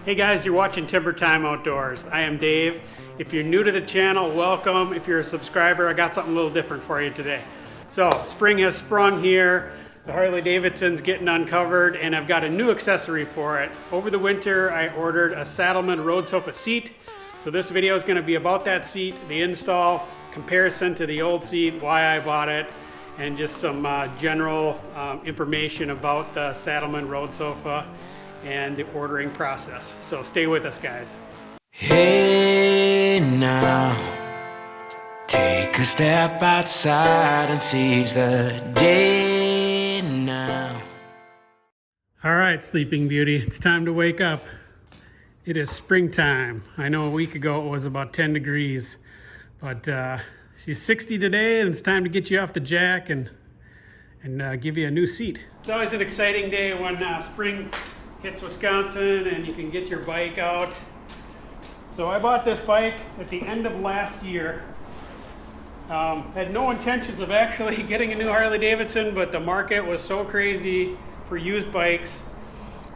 Hey guys, you're watching Timber Time Outdoors. I am Dave. If you're new to the channel, welcome. If you're a subscriber, I got something a little different for you today. So, spring has sprung here. The Harley Davidson's getting uncovered, and I've got a new accessory for it. Over the winter, I ordered a Saddlemen road sofa seat. So this video is going to be about that seat, the install, comparison to the old seat, why I bought it, and just some general information about the Saddlemen road sofa and the ordering process. So stay with us, guys. Hey now, take a step outside and seize the day now. All right, Sleeping Beauty, it's time to wake up. It is springtime. I know a week ago it was about 10 degrees, but she's 60 today, and it's time to get you off the jack and give you a new seat. It's always an exciting day when spring hits Wisconsin and you can get your bike out. So I bought this bike at the end of last year. Had no intentions of actually getting a new Harley Davidson, but the market was so crazy for used bikes,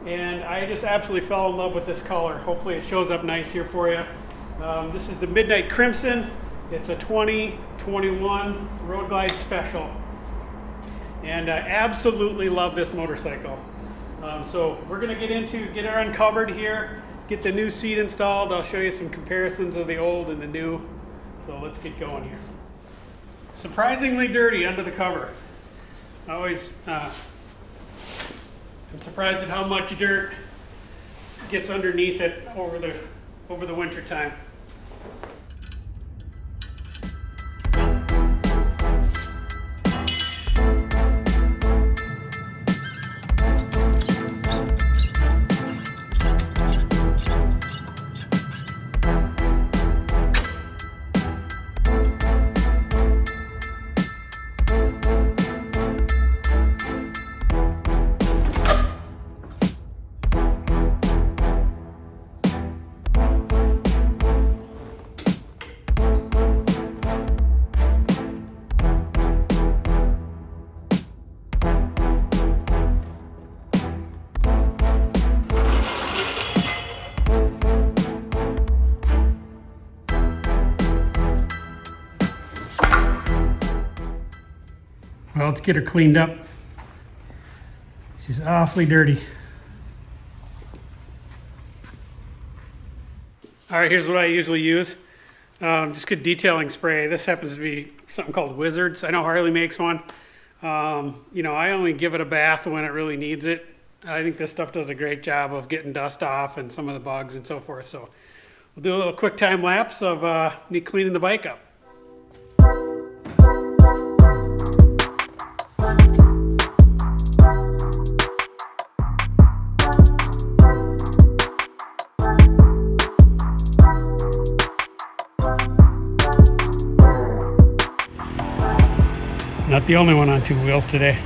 and I just absolutely fell in love with this color. Hopefully it shows up nice here for you. This is the Midnight Crimson. It's a 2021 Road Glide Special, and I absolutely love this motorcycle. So we're going to get her uncovered here, get the new seat installed. I'll show you some comparisons of the old and the new. So let's get going here. Surprisingly dirty under the cover. I'm surprised at how much dirt gets underneath it over the winter time. Well, let's get her cleaned up. She's awfully dirty. All right, here's what I usually use. Just good detailing spray. This happens to be something called Wizards. I know Harley makes one. I only give it a bath when it really needs it. I think this stuff does a great job of getting dust off and some of the bugs and so forth. So we'll do a little quick time lapse of me cleaning the bike up. Not the only one on two wheels today.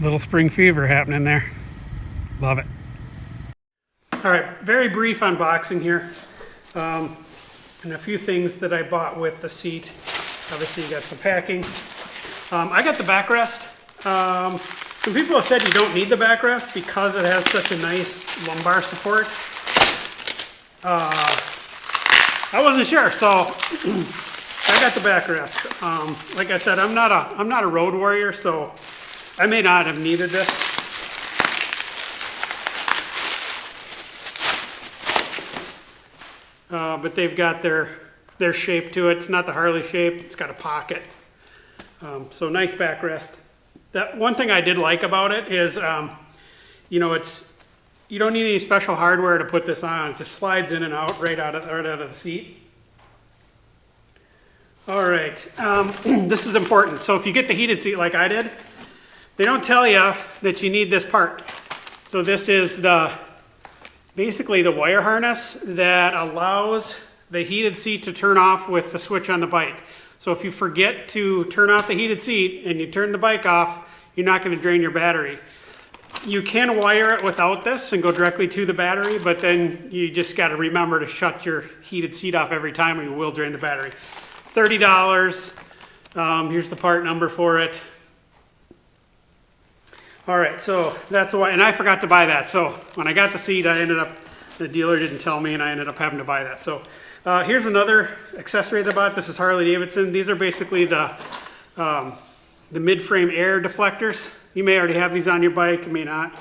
Little spring fever happening there. Love it. All right, very brief unboxing here. And a few things that I bought with the seat. Obviously you got some packing. I got the backrest. Some people have said you don't need the backrest because it has such a nice lumbar support. I wasn't sure, so I got the backrest. Like I said, I'm not a road warrior, so I may not have needed this. But they've got their shape to it. It's not the Harley shape. It's got a pocket. So nice backrest. That one thing I did like about it is, you don't need any special hardware to put this on. It just slides in and out right out of the seat. All right, this is important. So if you get the heated seat like I did, they don't tell you that you need this part. So this is basically the wire harness that allows the heated seat to turn off with the switch on the bike. So if you forget to turn off the heated seat and you turn the bike off, you're not going to drain your battery. You can wire it without this and go directly to the battery, but then you just got to remember to shut your heated seat off every time or you will drain the battery. $30. Here's the part number for it. All right, so that's why, and I forgot to buy that. So when I got the seat, the dealer didn't tell me, and I ended up having to buy that. So here's another accessory that I bought. This is Harley Davidson. These are basically the mid-frame air deflectors. You may already have these on your bike, you may not.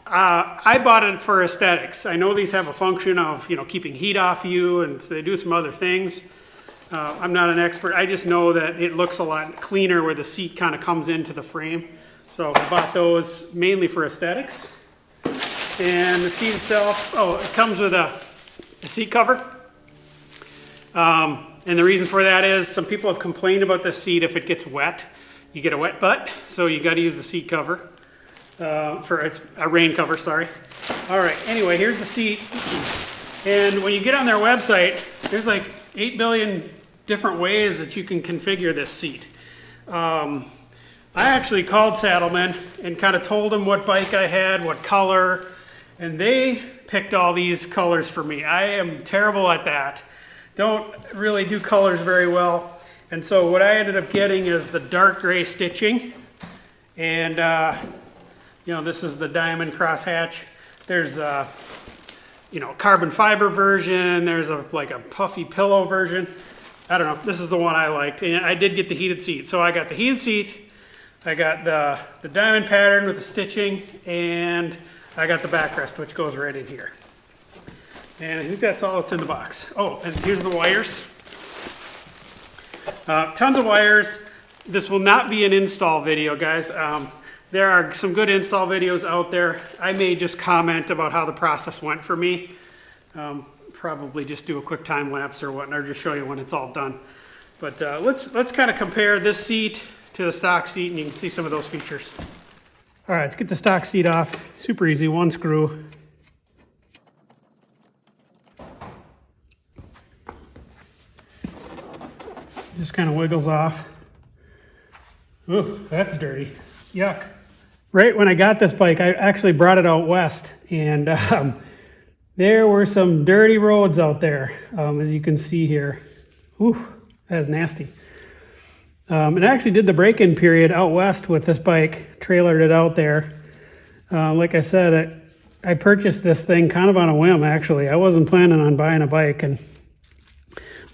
I bought it for aesthetics. I know these have a function of, keeping heat off you, and so they do some other things. I'm not an expert. I just know that it looks a lot cleaner where the seat kind of comes into the frame. So I bought those mainly for aesthetics. And the seat itself, it comes with a seat cover. And the reason for that is some people have complained about this seat if it gets wet. You get a wet butt, so you got to use the seat cover. It's a rain cover, sorry. All right, anyway, here's the seat. And when you get on their website, there's like 8 billion different ways that you can configure this seat. I actually called Saddlemen and kind of told them what bike I had, what color, and they picked all these colors for me. I am terrible at that. Don't really do colors very well. And so what I ended up getting is the dark gray stitching. And, this is the diamond crosshatch. There's a, carbon fiber version. There's like a puffy pillow version. I don't know. This is the one I liked. And I did get the heated seat. So I got the heated seat. I got the diamond pattern with the stitching, and I got the backrest, which goes right in here. And I think that's all that's in the box. Oh, and here's the wires. Tons of wires. This will not be an install video, guys. There are some good install videos out there. I may just comment about how the process went for me. Probably just do a quick time lapse or whatnot, or just show you when it's all done. But let's kind of compare this seat to the stock seat, and you can see some of those features. All right, let's get the stock seat off. Super easy, one screw. Just kind of wiggles off. Ooh, that's dirty. Yuck. Right when I got this bike, I actually brought it out west, and there were some dirty roads out there, as you can see here. Ooh, that is nasty. And I actually did the break-in period out west with this bike, trailered it out there. Like I said, I purchased this thing kind of on a whim, actually. I wasn't planning on buying a bike, and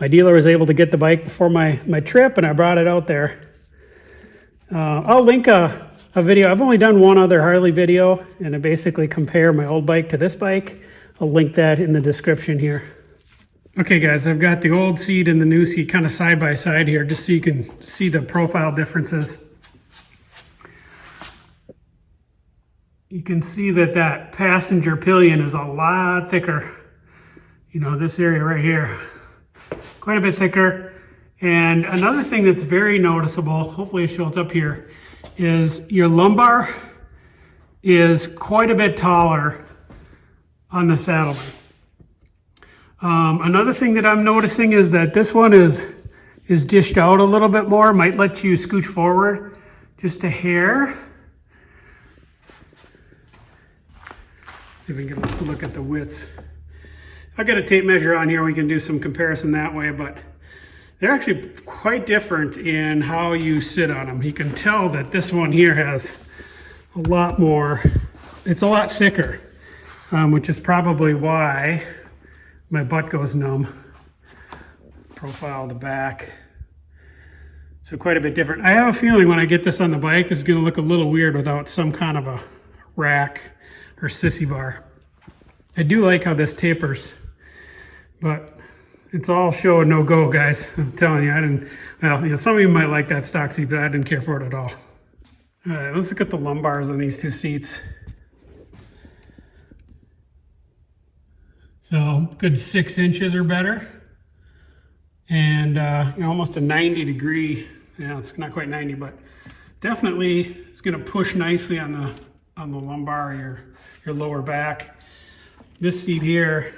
my dealer was able to get the bike before my trip, and I brought it out there. I'll link a video. I've only done one other Harley video, and I basically compare my old bike to this bike. I'll link that in the description here. Okay guys, I've got the old seat and the new seat kind of side by side here, just so you can see the profile differences. You can see that passenger pillion is a lot thicker. This area right here, quite a bit thicker. And another thing that's very noticeable, hopefully it shows up here, is your lumbar is quite a bit taller on the Saddlemen. Another thing that I'm noticing is that this one is dished out a little bit more. Might let you scooch forward just a hair. See if we can get a look at the widths. I'll get a tape measure on here. We can do some comparison that way, but they're actually quite different in how you sit on them. You can tell that this one here has a lot more, it's a lot thicker, which is probably why my butt goes numb. Profile the back. So quite a bit different. I have a feeling when I get this on the bike, it's gonna look a little weird without some kind of a rack or sissy bar. I do like how this tapers, but it's all show and no go, guys. I'm telling you, some of you might like that stock seat, but I didn't care for it at all. All right, let's look at the lumbars on these two seats. So good 6 inches or better. And almost a 90 degree, it's not quite 90, but definitely it's gonna push nicely on the lumbar, your lower back. This seat here,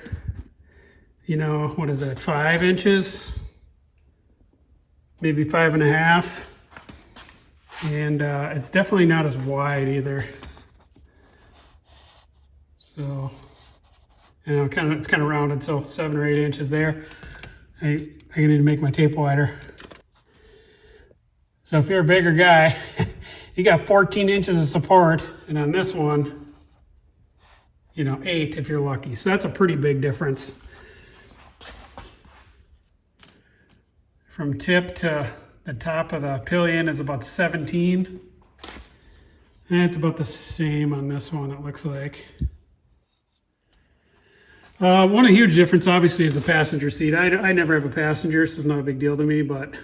what is that, 5 inches? Maybe 5.5. And it's definitely not as wide either. So, it's kind of rounded, so 7 or 8 inches there. I need to make my tape wider. So if you're a bigger guy you got 14 inches of support, and on this one, you know, 8 if you're lucky. So that's a pretty big difference. From tip to the top of the pillion is about 17. And it's about the same on this one, it looks like. One huge difference, obviously, is the passenger seat. I never have a passenger, so it's not a big deal to me, but,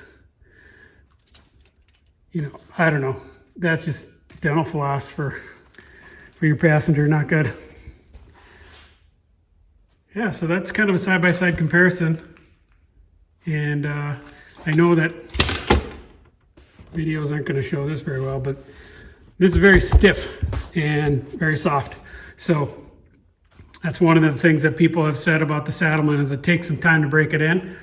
you know, I don't know. That's just dental floss for your passenger, not good. Yeah, so that's kind of a side-by-side comparison. And I know that videos aren't going to show this very well, but this is very stiff and very soft. So that's one of the things that people have said about the Saddlemen is it takes some time to break it in.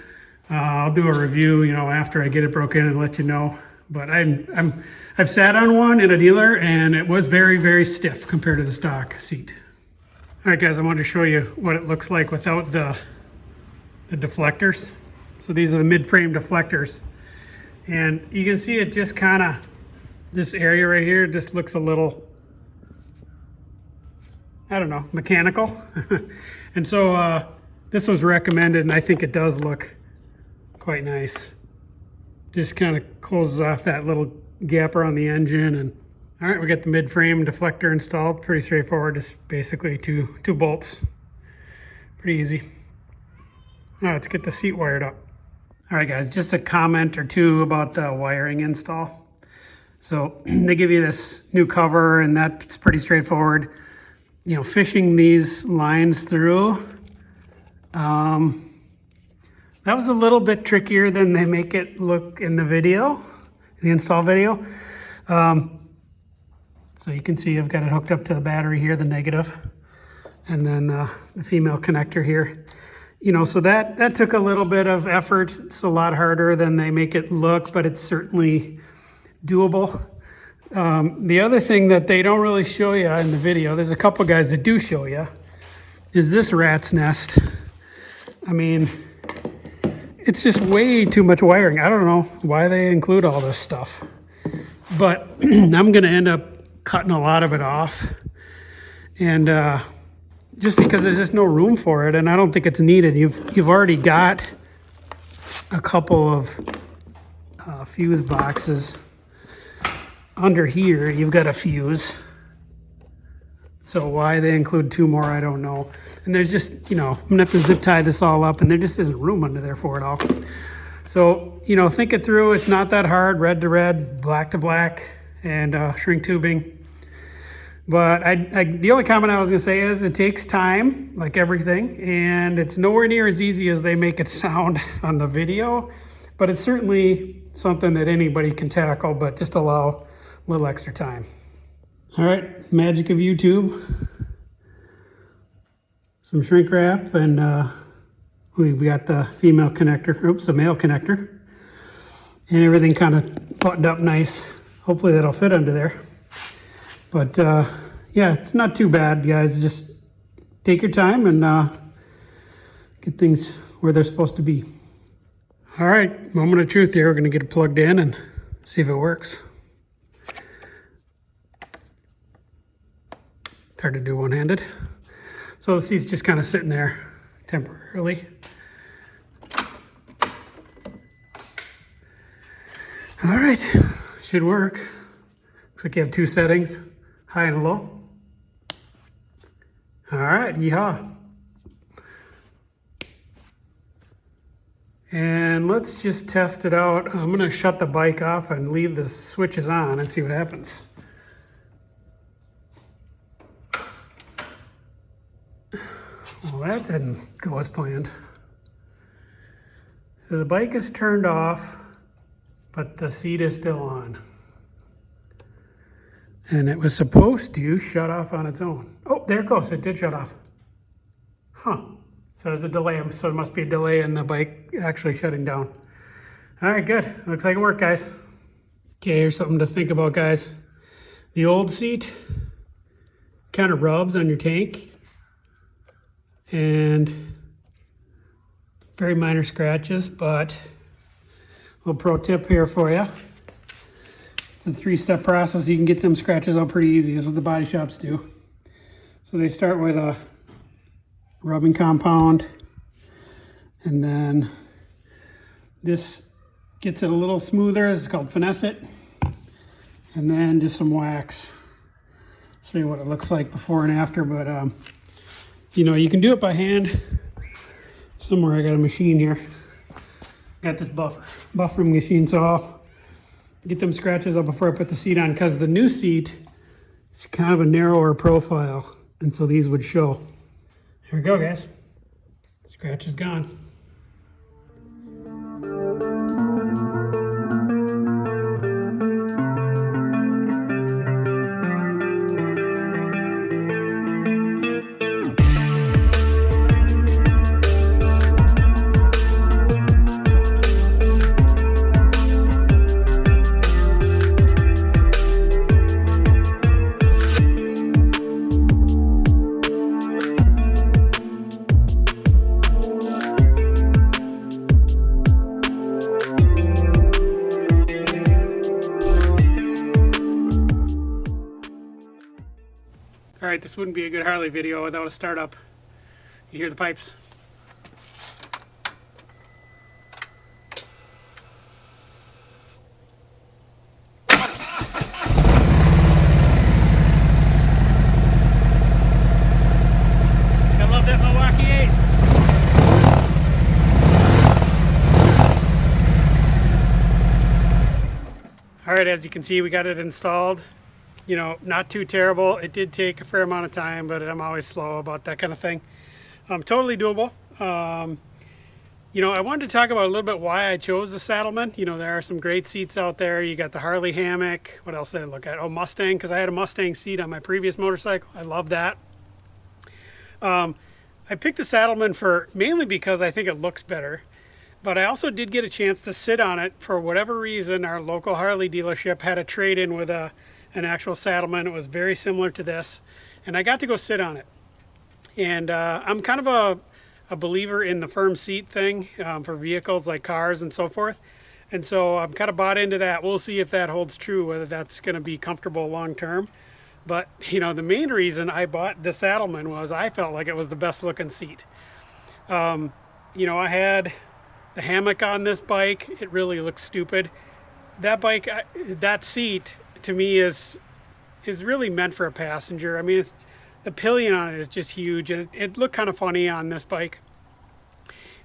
I'll do a review, you know, after I get it broken in and let you know. But I've sat on one in a dealer and it was very, very stiff compared to the stock seat. All right, guys, I wanted to show you what it looks like without the deflectors. So these are the mid-frame deflectors. And you can see it just kind of, this area right here just looks a little, I don't know, mechanical. And so this was recommended, and I think it does look quite nice. Just kind of closes off that little gap around the engine. And all right, we got the mid-frame deflector installed. Pretty straightforward, just basically two bolts. Pretty easy. All right, let's get the seat wired up. All right, guys, just a comment or two about the wiring install. So they give you this new cover, and that's pretty straightforward. You know, fishing these lines through, that was a little bit trickier than they make it look in the video, the install video. So you can see I've got it hooked up to the battery here, the negative, and then the female connector here. You know, so that took a little bit of effort. It's a lot harder than they make it look, but it's certainly doable. The other thing that they don't really show you in the video, there's a couple guys that do show you, is this rat's nest. I mean, it's just way too much wiring. I don't know why they include all this stuff, but I'm going to end up cutting a lot of it off, and just because there's just no room for it, and I don't think it's needed. You've already got a couple of fuse boxes under here. You've got a fuse, so why they include 2 more, I don't know. And there's just, you know, I'm gonna have to zip tie this all up, and there just isn't room under there for it all. So, you know, think it through. It's not that hard. Red to red, black to black, and shrink tubing. But the only comment I was gonna say is it takes time, like everything, and it's nowhere near as easy as they make it sound on the video, but it's certainly something that anybody can tackle, but just allow a little extra time. All right, magic of YouTube. Some shrink wrap, and we've got the female connector, oops, the male connector, and everything kind of buttoned up nice. Hopefully that'll fit under there. But yeah, it's not too bad, guys. Just take your time and get things where they're supposed to be. All right, moment of truth here. We're gonna get it plugged in and see if it works. Hard to do one-handed. So the seat's just kind of sitting there temporarily. All right, should work. Looks like you have 2 settings, high and low. All right, yeehaw. And let's just test it out. I'm gonna shut the bike off and leave the switches on and see what happens. Well, that didn't go as planned. So the bike is turned off, but the seat is still on. And it was supposed to shut off on its own. Oh, there it goes. It did shut off. Huh. So there's a delay. So there must be a delay in the bike actually shutting down. All right, good. Looks like it worked, guys. Okay, here's something to think about, guys. The old seat kind of rubs on your tank. And very minor scratches, but a little pro tip here for you. the 3-step process. You can get them scratches out pretty easy, is what the body shops do. So they start with a rubbing compound, and then this gets it a little smoother. It's called finesse it. And then just some wax. Show you what it looks like before and after, but you know, you can do it by hand. Somewhere I got a machine here. Got this buffering machine, so I'll get them scratches up before I put the seat on, because the new seat is kind of a narrower profile, and so these would show. Here we go, guys. Scratch is gone. All right, this wouldn't be a good Harley video without a startup. You hear the pipes? I love that Milwaukee 8. All right, as you can see, we got it installed. You know, not too terrible. It did take a fair amount of time, but I'm always slow about that kind of thing. Totally doable. You know, I wanted to talk about a little bit why I chose the Saddlemen. You know, there are some great seats out there. You got the Harley hammock. What else did I look at? Oh, Mustang, because I had a Mustang seat on my previous motorcycle. I love that. I picked the Saddlemen mainly because I think it looks better. But I also did get a chance to sit on it. For whatever reason, our local Harley dealership had a trade-in with an actual Saddlemen. It was very similar to this, and I got to go sit on it. And I'm kind of a believer in the firm seat thing for vehicles like cars and so forth. And so I'm kind of bought into that. We'll see if that holds true, whether that's going to be comfortable long term. But, you know, the main reason I bought the Saddlemen was I felt like it was the best looking seat. You know, I had the hammock on this bike. It really looks stupid. That bike, that seat, to me is really meant for a passenger. I mean, the pillion on it is just huge, and it looked kind of funny on this bike.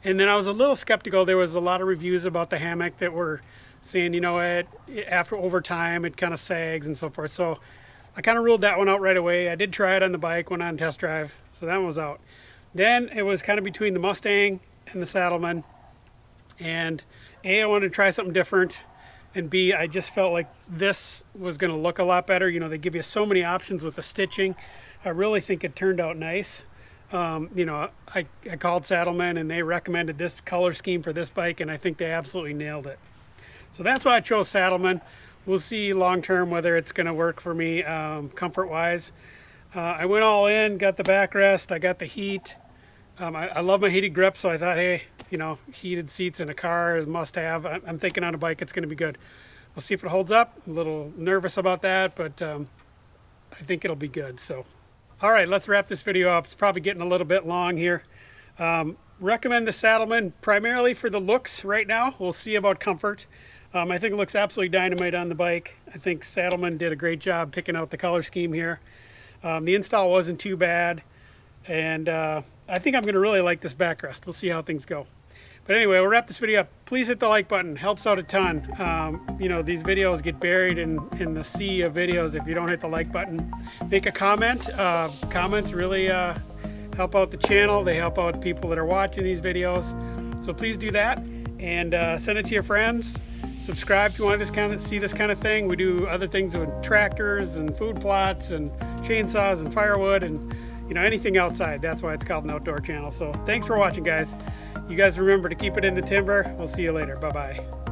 And then I was a little skeptical. There was a lot of reviews about the hammock that were saying, you know, after over time it kind of sags and so forth. So I kind of ruled that one out right away. I did try it on the bike, went on test drive, so that one was out. Then it was kind of between the Mustang and the Saddlemen, and A, I wanted to try something different, and B, I just felt like this was going to look a lot better. You know, they give you so many options with the stitching. I really think it turned out nice. You know, I called Saddlemen, and they recommended this color scheme for this bike, and I think they absolutely nailed it. So that's why I chose Saddlemen. We'll see long term whether it's going to work for me comfort-wise. I went all in, got the backrest, I got the heat. I love my heated grip, so I thought, hey, you know, heated seats in a car is must-have. I'm thinking on a bike it's going to be good. We'll see if it holds up. I'm a little nervous about that, but I think it'll be good. So, all right, let's wrap this video up. It's probably getting a little bit long here. Recommend the Saddlemen primarily for the looks right now. We'll see about comfort. I think it looks absolutely dynamite on the bike. I think Saddlemen did a great job picking out the color scheme here. The install wasn't too bad, and I think I'm going to really like this backrest. We'll see how things go. But anyway, we'll wrap this video up. Please hit the like button. Helps out a ton. You know, these videos get buried in the sea of videos if you don't hit the like button. Make a comment. Comments really help out the channel. They help out people that are watching these videos. So please do that, and send it to your friends. Subscribe if you want to see this kind of thing. We do other things with tractors and food plots and chainsaws and firewood and, you know, anything outside. That's why it's called an outdoor channel. So thanks for watching, guys. You guys remember to keep it in the timber. We'll see you later. Bye-bye.